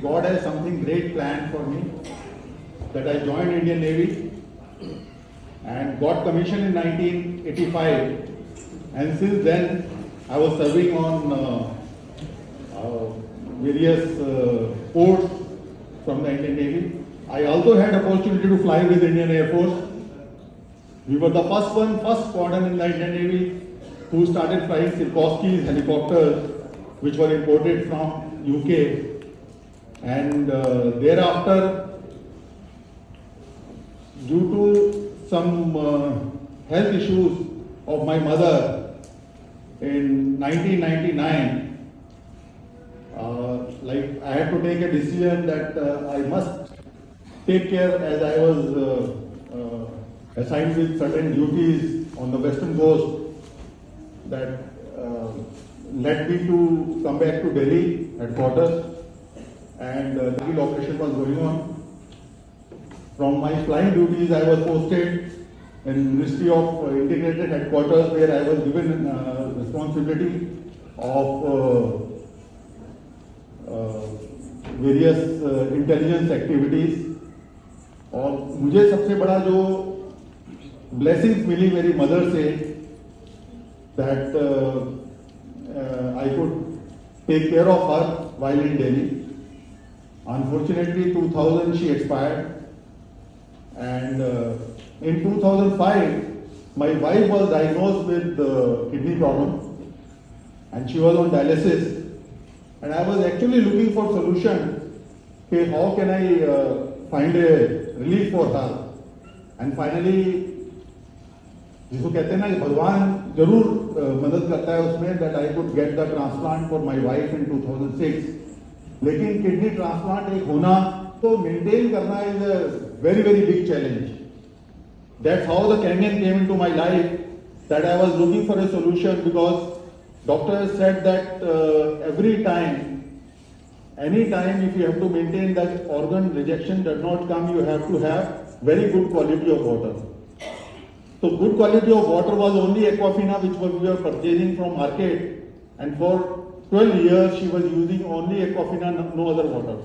God has something great planned for me, that I joined Indian Navy and got commissioned in 1985, and since then I was serving on various ports from the Indian Navy. I also had opportunity to fly with Indian Air Force. We were the first squadron in the Indian Navy who started flying Sikorsky's helicopters, which were imported from UK. And thereafter, due to some health issues of my mother in 1999, I had to take a decision that I must take care, as I was assigned with certain duties on the western coast, that led me to come back to Delhi headquarters, and the field operation was going on. From my flying duties, I was posted in Ministry of Integrated Headquarters, where I was given responsibility of various intelligence activities. और मुझे सबसे बड़ा जो blessings मिली मेरी mother से, that I could take care of her while in Delhi. Unfortunately, 2000 she expired, and in 2005 my wife was diagnosed with kidney problem, and she was on dialysis. And I was actually looking for solution. Okay, how can I find a relief for her? And finally, जिसको कहते हैं ना कि भगवान जरूर मदद करता है उसमें, that I could get the transplant for my wife in 2006. लेकिन किडनी ट्रांसप्लांट एक होना तो मेंटेन करना is a very very big challenge. That's how the Kangen came into my life, that I was looking for a solution, because doctors said that every time, any time, if you have to maintain that organ rejection does not come, you have to have very good quality of water. So good quality of water was only Aquafina, which we were purchasing from market, and for 12 years she was using only Aquafina, no other water.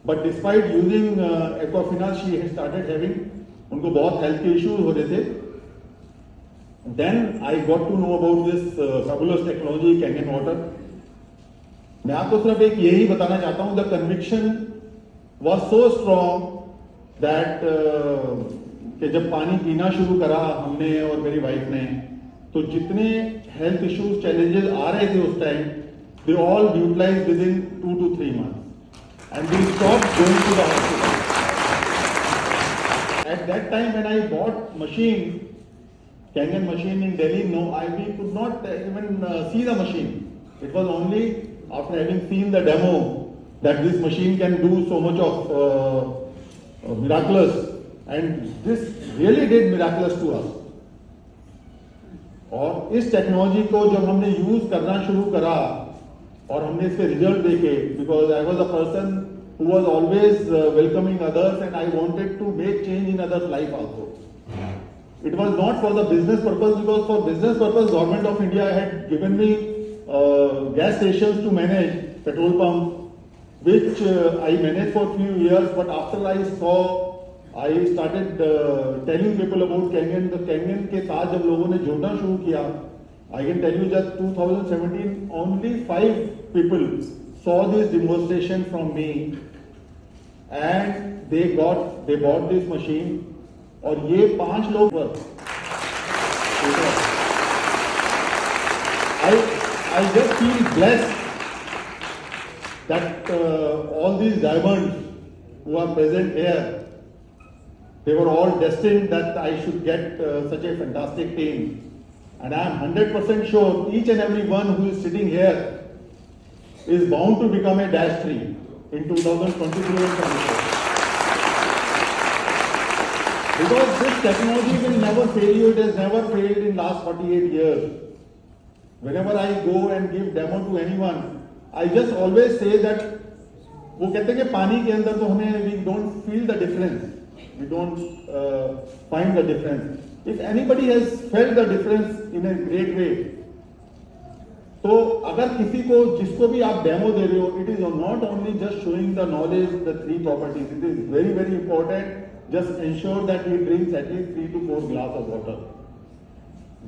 But despite using Aquafina, she had started having, उनको बहुत health के issues हो रहे थे. Then I got to know about this fabulous technology, Kangen water. मैं आपको सिर्फ एक यही बताना चाहता हूँ, the conviction was so strong that कि जब पानी पीना शुरू करा हमने और मेरी वाइफ ने, तो जितने हेल्थ इश्यूज चैलेंजेस आ रहे थे उस time, they all neutralized within 2 to 3 months, and we stopped going to the hospital. At that time when I bought machine, Kangen machine in Delhi, we could not even see the machine. It was only after having seen the demo that this machine can do so much of miraculous, and this really did miraculous to us. और इस technology को जब हमने use करना शुरू करा और हमने इसके रिजल्ट देखे, because I was a person who was always welcoming others, and I wanted to make change in others' life also. It was not for the business purpose, because for business purpose, Government of India had given me gas stations to manage, petrol pump, which I managed for a few years. But after I started telling people about Kangen. The Kangen के साथ जब लोगों ने जुड़ना शुरू किया, I can tell you that 2017 only 5 people saw this demonstration from me, and they bought this machine. और ये 5 लोग पर I just feel blessed that all these diamonds who are present here, they were all destined that I should get such a fantastic team. And I am 100% sure each and every one who is sitting here is bound to become a -3 in 2023 and 2024. Because this technology will never fail you. It has never failed in last 48 years. Whenever I go and give demo to anyone, I just always say that वो कहते हैं कि पानी के अंदर तो हमें we don't feel the difference. We don't find the difference. If anybody has felt the difference in a great way, तो अगर किसी को जिसको भी आप डेमो दे रहे हो, it is not only just showing the knowledge the 3 properties, it is very very important just ensure that he drinks at least 3 to 4 glass of water.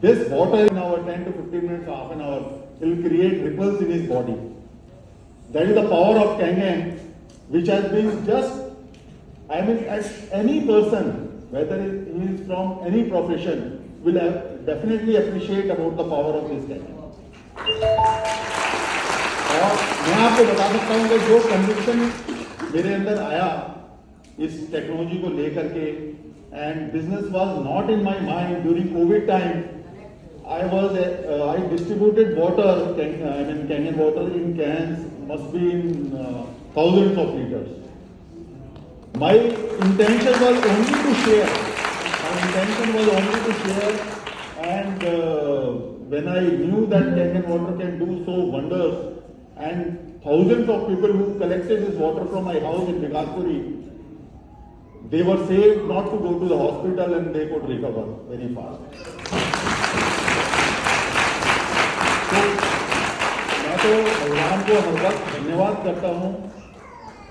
This water in our 10 to 15 minutes, half an hour, will create ripples in his body. That is the power of Kangen, which has been just, I mean, as any person, whether he is from any profession, will have definitely appreciate about the power of this Kangen. और मैं आपको बता सकता हूँ कि जो conviction मेरे अंदर आया इस टेक्नोलॉजी को लेकर के, and business was not in my mind during Covid time. I distributed water, Kangen water in cans, must be in thousands of liters. My intention was only to share. And when I knew that Kangen water can do so wonders, and thousands of people who collected this water from my house in Vigaspuri, they were saved not to go to the hospital and they could recover very fast. तो मैं तो भगवान को हर वक्त धन्यवाद करता हूँ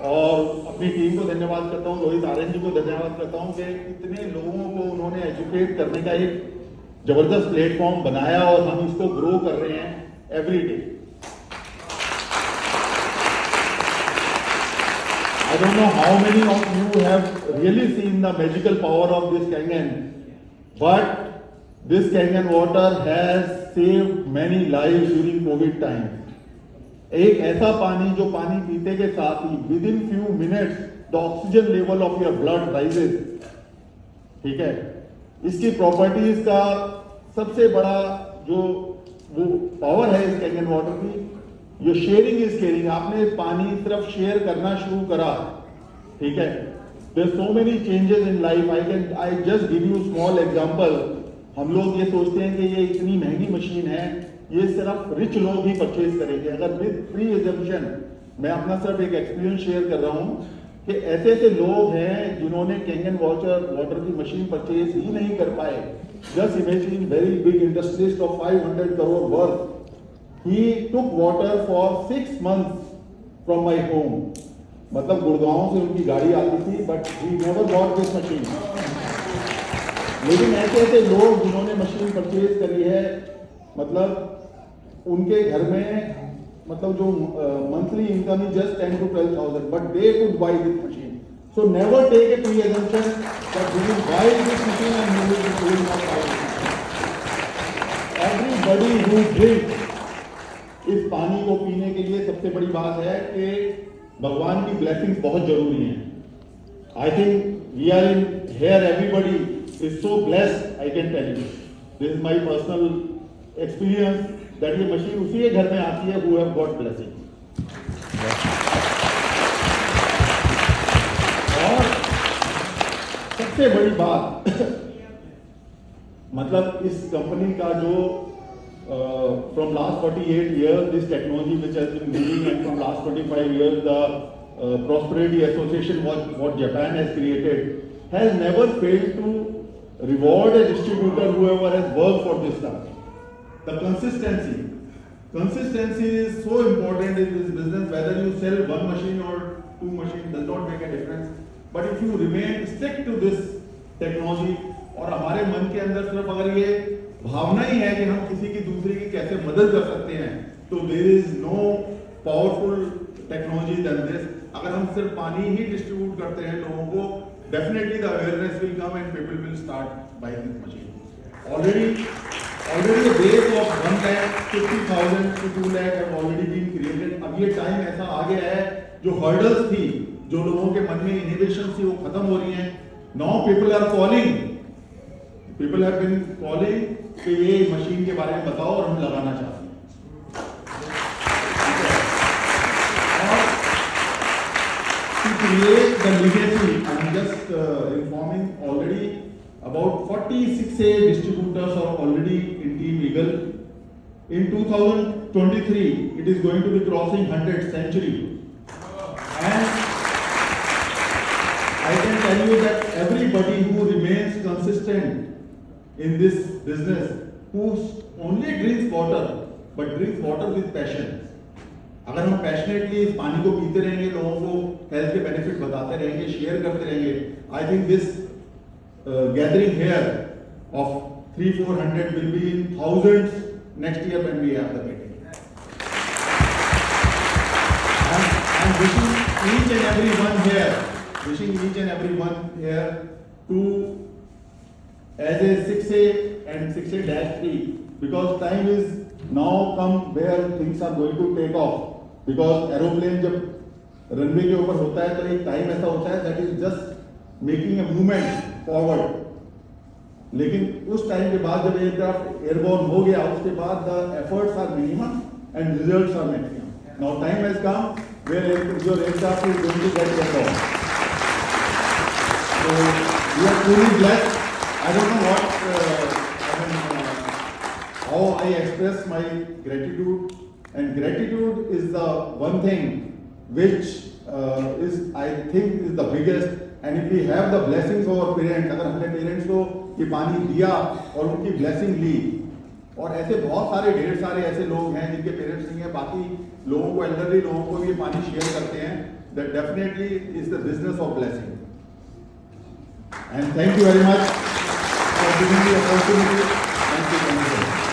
और अपनी टीम को धन्यवाद करता हूँ, रोहित आर्यन जी को धन्यवाद करता हूँ कि इतने लोगों को उन्होंने एजुकेट करने का एक जबरदस्त प्लेटफॉर्म बनाया और हम इसको ग्रो कर रहे हैं every day. I don't know how many of you have really seen the magical power of this Kangen, but this Kangen water has saved many lives during COVID time. एक ऐसा पानी जो पानी पीते के साथ ही within few minutes the oxygen level of your blood rises. ठीक है, इसकी प्रॉपर्टीज का सबसे बड़ा जो वो पावर है इस Kangen वाटर की, जो शेयरिंग इज केयरिंग. आपने पानी सिर्फ शेयर करना शुरू करा, ठीक है, there so many changes in life. I just give you small example. हम लोग ये सोचते हैं कि ये इतनी महंगी मशीन है, ये सिर्फ रिच लोग ही परचेज करेंगे. अगर विद फ्री एजम्पशन, मैं अपना सिर्फ एक एक्सपीरियंस शेयर कर रहा हूँ कि ऐसे ऐसे लोग हैं जिन्होंने Kangen वाटर की मशीन परचेज ही नहीं कर पाए. Just imagine very big industrialist of 500 crore worth. He took water for 6 months from my home. मतलब गुड़गांव से उनकी गाड़ी आती थी, but he never bought this machine. लेकिन ऐसे ऐसे लोग जिन्होंने मशीन परचेज करी है, मतलब उनके घर में मतलब जो monthly income is just 10 to 12,000, but they could buy this machine. So never take a pre-assumption that you will buy this machine and you will not buy it. Everybody who drinks इस पानी को पीने के लिए सबसे बड़ी बात है कि भगवान की ब्लेसिंग्स बहुत जरूरी हैं. I think we are in here, everybody is so blessed. I can tell you, this is my personal experience that ये मशीन उसी के घर में आती है हु हैव गॉट ब्लेसिंग. और सबसे बड़ी बात मतलब इस कंपनी का जो from last 48 years, this technology which has been moving, and from last 25 years, the Prosperity Association, what Japan has created, has never failed to reward a distributor whoever has worked for this stuff. The consistency is so important in this business. Whether you sell one machine or 2 machines does not make a difference. But if you remain stick to this technology, और हमारे मन के अंदर सिर्फ अगर ये भावना ही है कि हम किसी की दूसरे की कैसे मदद कर सकते हैं, तो there is no powerful technology than this. अगर हम सिर्फ पानी ही डिस्ट्रीब्यूट करते हैं लोगों को, definitely the awareness will come and people will start buying this machine. Already the base of 1,50,000 to 2 lakh have already been created. अब ये टाइम ऐसा आ गया है, जो हर्डल्स थी, जो लोगों के मन में इनहिबिशन थी, वो खत्म हो रही हैं. Now people are calling, people have been calling कि ये मशीन के बारे में बताओ और हम लगाना चाहते हैं. To create the legacy, I am just informing already about 46A distributors are already in Team Eagle. In 2023, it is going to be crossing 100th century. And I can tell you that everybody who remains consistent in this business, who only drinks water, but drinks water with passion. अगर हम passionately इस पानी को पीते रहेंगे, लोगों को health के बेनिफिट बताते रहेंगे, शेयर करते रहेंगे, I think this gathering here of 300-400 will be in thousands next year when we have the meeting. I'm wishing each and every one here to, as a 6A and 6A-3, because time is now come where things are going to take off. Because aeroplane जब runway के ऊपर होता है तो एक time ऐसा होता है that is just making a movement forward. लेकिन उस टाइम के बाद जब एयरक्राफ्ट एयरबोर्न हो गया, उसके बाद the efforts are minimum and results are maximum. Now time has come where your aircraft is going to get airborne. So we are truly blessed. I don't know how I express my gratitude, and gratitude is the one thing which is, I think, is the biggest. And if we have the blessings of our parents, अगर हमने parents को ये पानी दिया और उनकी blessing ली, और ऐसे बहुत सारे ढेर सारे ऐसे लोग हैं जिनके पेरेंट्स नहीं है, बाकी लोगों को, एल्डरली लोगों को ये पानी शेयर करते हैं, that definitely is the business of blessing. And thank you very much for giving me the opportunity. Thank you.